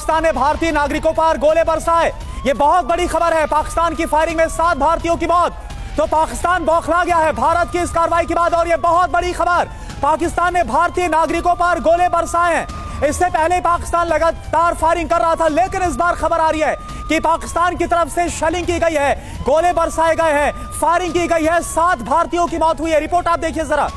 पाकिस्तान ने भारतीय नागरिकों पर गोले बरसाए। ये बहुत बड़ी खबर है। पाकिस्तान की फायरिंग में 7 भारतीयों की मौत। तो पाकिस्तान बौखला गया है भारत की इस कार्रवाई के बाद, और ये बहुत बड़ी खबर, पाकिस्तान ने भारतीय नागरिकों पर गोले बरसाए हैं। इससे पहले पाकिस्तान लगातार फायरिंग कर रहा था, लेकिन इस बार खबर आ रही है कि पाकिस्तान की तरफ से शेलिंग की गई है, गोले बरसाए गए हैं, फायरिंग की गई है, 7 भारतीयों की मौत हुई है। रिपोर्ट आप देखिए जरा।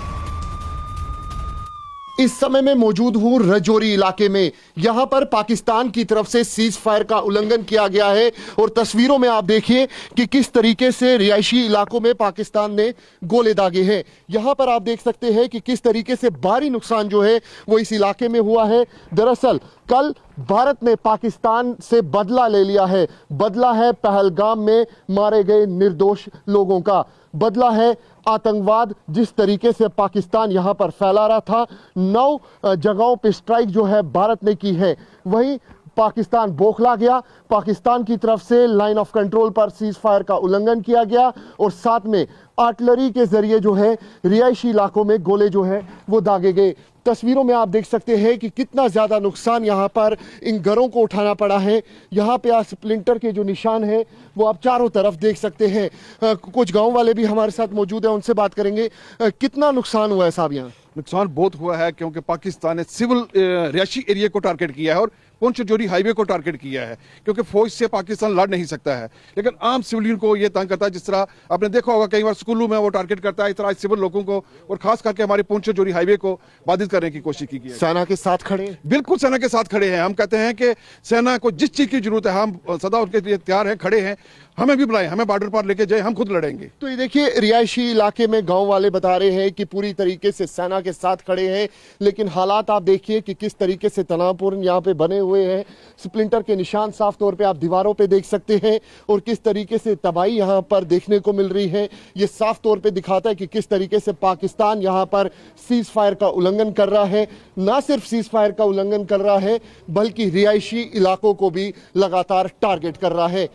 इस समय मैं मौजूद हूं रजौरी इलाके में। यहां पर पाकिस्तान की तरफ से सीज फायर का उल्लंघन किया गया है और तस्वीरों में आप देखिए कि किस तरीके से रिहायशी इलाकों में पाकिस्तान ने गोले दागे हैं। यहां पर आप देख सकते हैं कि किस तरीके से भारी नुकसान जो है वो इस इलाके में हुआ है। दरअसल कल भारत ने पाकिस्तान से बदला ले लिया है। बदला है पहलगाम में मारे गए निर्दोष लोगों का, बदला है आतंकवाद जिस तरीके से पाकिस्तान यहां पर फैला रहा था। 9 जगहों पे स्ट्राइक जो है भारत ने की है। वहीं पाकिस्तान बौखला गया। पाकिस्तान की तरफ से लाइन ऑफ कंट्रोल पर सीज फायर का उल्लंघन किया गया और साथ में आर्टिलरी के जरिए जो है रिहायशी इलाकों में गोले जो है वो दागे गए। तस्वीरों में आप देख सकते हैं कि कितना ज्यादा नुकसान यहां पर इन घरों को उठाना पड़ा है। यहां पे आज स्प्लिंटर के जो निशान है वो आप चारों तरफ देख सकते हैं। कुछ गांव वाले भी हमारे साथ मौजूद हैं, उनसे बात करेंगे। कितना नुकसान हुआ है साहब? यहाँ नुकसान बहुत हुआ है क्योंकि पाकिस्तान ने सिविल रिहायशी एरिया को टारगेट किया है और पुंछ जोरी हाईवे को टारगेट किया है, क्योंकि फौज से पाकिस्तान लड़ नहीं सकता है, लेकिन आम सिविलियन को ये तंग करता है। जिस तरह आपने देखा होगा कई बार स्कूलों में वो टारगेट करता है, इस तरह सिविल लोगों को और खास करके हमारे पुंछ जोरी हाईवे को बाधित करने की कोशिश की है। सेना के साथ खड़े, बिल्कुल सेना के साथ खड़े हैं। हम कहते हैं कि सेना को जिस चीज की जरूरत है हम सदा उनके लिए तैयार हैं, खड़े हैं। हमें भी बुलाएं, हमें बॉर्डर पर लेके जाए, हम खुद लड़ेंगे। तो ये देखिए रिहायशी इलाके में गांव वाले बता रहे हैं कि पूरी तरीके से सेना के साथ खड़े हैं, लेकिन हालात आप देखिए कि किस तरीके से तनावपूर्ण यहाँ पे बने हुए हैं। स्प्लिंटर के निशान साफ तौर पे आप दीवारों पे देख सकते हैं और किस तरीके से तबाही यहाँ पर देखने को मिल रही है। ये साफ तौर पे दिखाता है कि किस तरीके से पाकिस्तान यहाँ पर सीज फायर का उल्लंघन कर रहा है। ना सिर्फ सीज फायर का उल्लंघन कर रहा है बल्कि रिहायशी इलाकों को भी लगातार टारगेट कर रहा है।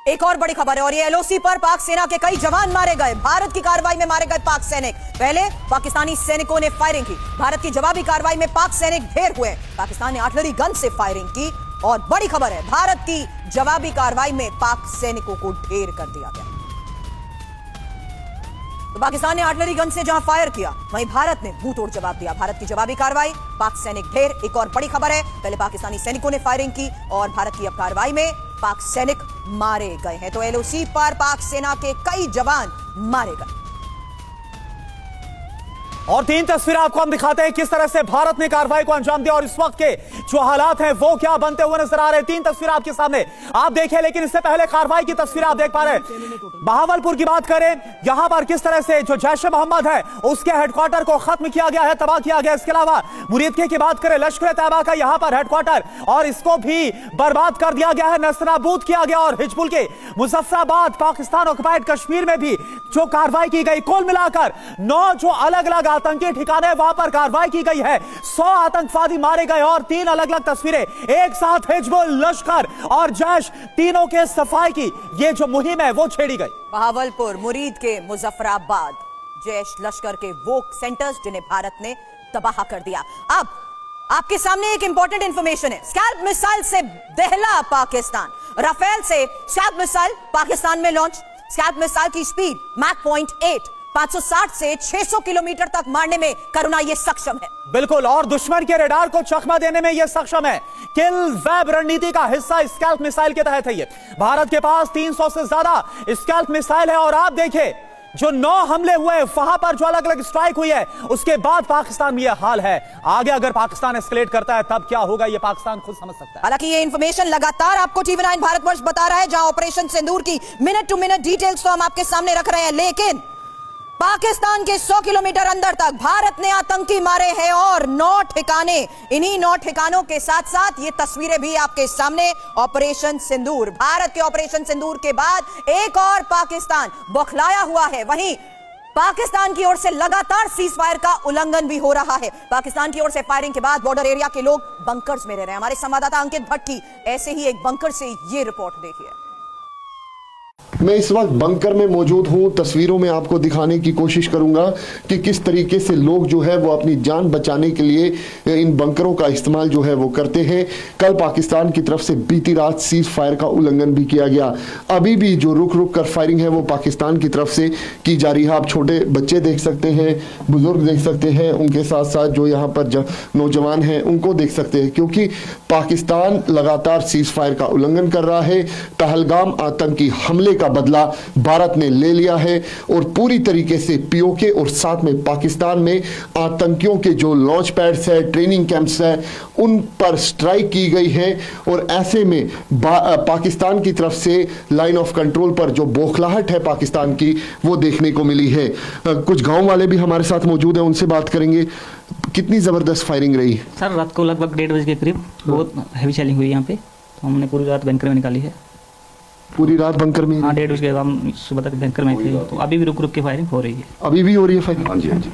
एक और बड़ी खबर है और ये एलओसी पर पाक सेना के कई जवान मारे गए। भारत की कार्रवाई में मारे गए पाक सैनिक। पहले पाकिस्तानी सैनिकों ने फायरिंग की, भारत की जवाबी कार्रवाई में पाक सैनिक ढेर हुए। पाकिस्तान ने आर्टिलरी गन से फायरिंग की और बड़ी खबर है भारत की जवाबी कार्रवाई में पाक सैनिकों को ढेर कर दिया गया। तो पाकिस्तान ने आर्टिलरी गन से जहां फायर किया वहीं भारत ने मुंह तोड़ जवाब दिया। भारत की जवाबी कार्रवाई, पाक सैनिक ढेर। एक और बड़ी खबर है, पहले पाकिस्तानी सैनिकों ने फायरिंग की और भारत की अब कार्रवाई में पाक सैनिक मारे गए हैं। तो एलओसी पर पाक सेना के कई जवान मारे गए। और 3 तस्वीरें आपको हम दिखाते हैं किस तरह से भारत ने कार्रवाई को अंजाम दिया और इस वक्त के जो हालात हैं वो क्या बनते हुए नजर आ रहे हैं। 3 तस्वीरें आपके सामने आप देखिए, लेकिन इससे पहले कार्रवाई की तस्वीर आप देख पा रहे हैं। बहावलपुर की बात करें, यहां पर किस तरह से जो जैश ए मोहम्मद है उसके हेडक्वार्टर को खत्म किया गया है, तबाह किया गया। इसके अलावा मुरीदके की बात करें, लश्कर तैयबा का यहां पर हेडक्वार्टर और इसको भी बर्बाद कर दिया गया है, नस्तनाबूद किया गया। और हिजबुल के मुजफ्फराबाद पाकिस्तान ऑक्युपाइड कश्मीर में भी जो कार्रवाई की गई, कुल मिलाकर 9 जो अलग अलग आतंकी ठिकाने वहां पर कार्रवाई की गई है। 100 आतंकवादी मारे गए और 3 अलग अलग तस्वीरें एक साथ हिजबुल, लश्कर और जैश तीनों के सफाई की ये जो मुहिम है वो छेड़ी गई। बहावलपुर, मुरीद के मुजफ्फराबाद, जैश लश्कर के वो सेंटर्स जिन्हें भारत ने तबाह कर दिया। अब आपके सामने एक इंपॉर्टेंट इंफॉर्मेशन है। स्कैल्प मिसाइल से दहला पाकिस्तान। राफेल से स्कैल्प मिसाइल पाकिस्तान में लॉन्च। स्कैल्प मिसाइल की स्पीड मैक पॉइंट 8 560 से 600 किलोमीटर तक मारने में करुणा ये सक्षम है। बिल्कुल, और दुश्मन के रडार को चकमा देने में यह सक्षम है। किल वेब रणनीति का हिस्सा स्कैल्प मिसाइल के तहत है। ये भारत के पास 300 से ज्यादा स्कैल्प मिसाइल है और आप देखिए जो 9 हमले हुए वहां पर जो अलग अलग स्ट्राइक हुई है उसके बाद पाकिस्तान में यह हाल है। आगे अगर पाकिस्तान एस्केलेट करता है तब क्या होगा ये पाकिस्तान खुद समझ सकता है। हालांकि ये इंफॉर्मेशन लगातार आपको TV9 भारतवर्ष बता रहा है, जहां ऑपरेशन सिंदूर की मिनट टू मिनट डिटेल्स तो हम आपके सामने रख रहे हैं, लेकिन पाकिस्तान के 100 किलोमीटर अंदर तक भारत ने आतंकी मारे हैं और 9 ठिकाने। इन्हीं 9 ठिकानों के साथ साथ ये तस्वीरें भी आपके सामने। ऑपरेशन सिंदूर, भारत के ऑपरेशन सिंदूर के बाद एक और पाकिस्तान बौखलाया हुआ है। वहीं पाकिस्तान की ओर से लगातार सीज फायर का उल्लंघन भी हो रहा है। पाकिस्तान की ओर से फायरिंग के बाद बॉर्डर एरिया के लोग बंकर्स में रह रहे हैं। हमारे संवाददाता अंकित भट्ट की ऐसे ही एक बंकर से ये रिपोर्ट देखिए। मैं इस वक्त बंकर में मौजूद हूं। तस्वीरों में आपको दिखाने की कोशिश करूंगा कि किस तरीके से लोग जो है वो अपनी जान बचाने के लिए इन बंकरों का इस्तेमाल जो है वो करते हैं। कल पाकिस्तान की तरफ से बीती रात सीज फायर का उल्लंघन भी किया गया। अभी भी जो रुक रुक कर फायरिंग है वो पाकिस्तान की तरफ से की जा रही है। आप छोटे बच्चे देख सकते हैं, बुजुर्ग देख सकते हैं, उनके साथ साथ जो यहाँ पर नौजवान हैं उनको देख सकते हैं, क्योंकि पाकिस्तान लगातार सीज फायर का उल्लंघन कर रहा है। पहलगाम आतंकी हमले का बदला भारत ने ले लिया है और पूरी तरीके से पीओके और साथ में पाकिस्तान में आतंकियों के जो लॉन्च पैड्स है, ट्रेनिंग कैंप्स है, उन पर स्ट्राइक की गई है। और ऐसे में पाकिस्तान की तरफ से लाइन ऑफ कंट्रोल पर जो बौखलाहट है पाकिस्तान की वो देखने को मिली है। कुछ गांव वाले भी हमारे साथ मौजूद हैं, उनसे बात करेंगे। कितनी जबरदस्त फायरिंग रही? सर रात को लगभग 1:30 बजे के करीब बहुत हैवी शेलिंग हुई यहाँ पे, तो हमने पूरी रात बैंकर में निकाली है। पूरी रात बंकर में? हाँ, 1:30 बजे हम सुबह तक बैंकर में थे, तो अभी भी रुक रुक के फायरिंग हो रही है। अभी भी हो रही है फायरिंग? हाँ जी, हाँ जी,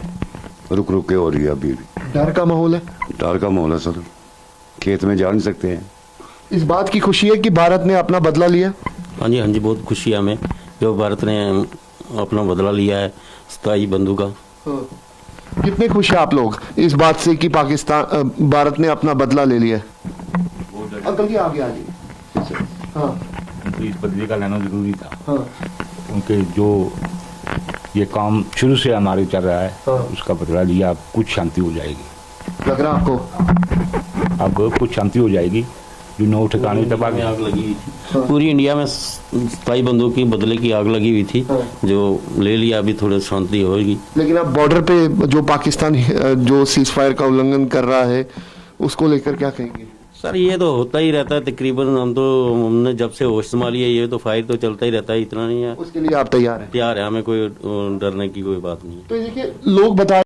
रुक रुक के हो रही है अभी भी। डर का माहौल है? डर का माहौल है सर, खेत में जा नहीं सकते हैं। इस बात की खुशी है कि भारत ने अपना बदला लिया? हाँ जी, हाँ जी, बहुत खुशी है हमें जो भारत ने अपना बदला लिया है स्थायी बंधु का। कितने खुश हैं आप लोग इस बात से कि पाकिस्तान भारत ने अपना बदला ले लिया? अंकल जी आगे आगे। हाँ तो इस बदले का लेना जरूरी था। हाँ उनके जो ये काम शुरू से हमारे चल रहा है, हाँ। उसका बदला लिया। अब कुछ शांति हो जाएगी। लग रहा आपको? अब कुछ शांति हो जाएगी। जो नौ ठिकाने दबा में गया, आग लगी हुई थी पूरी इंडिया में, स्थायी बंदूक की बदले की आग लगी हुई थी, जो ले लिया। अभी थोड़ी शांति होगी। लेकिन अब बॉर्डर पे जो पाकिस्तान जो सीज फायर का उल्लंघन कर रहा है उसको लेकर क्या कहेंगे? सर ये तो होता ही रहता है तकरीबन। हमने जब से होश संभाली है ये तो फायर तो चलता ही रहता है, इतना नहीं है। उसके लिए आप तैयार हैं? तैयार है, हमें कोई डरने की कोई बात नहीं है। तो देखिए लोग बता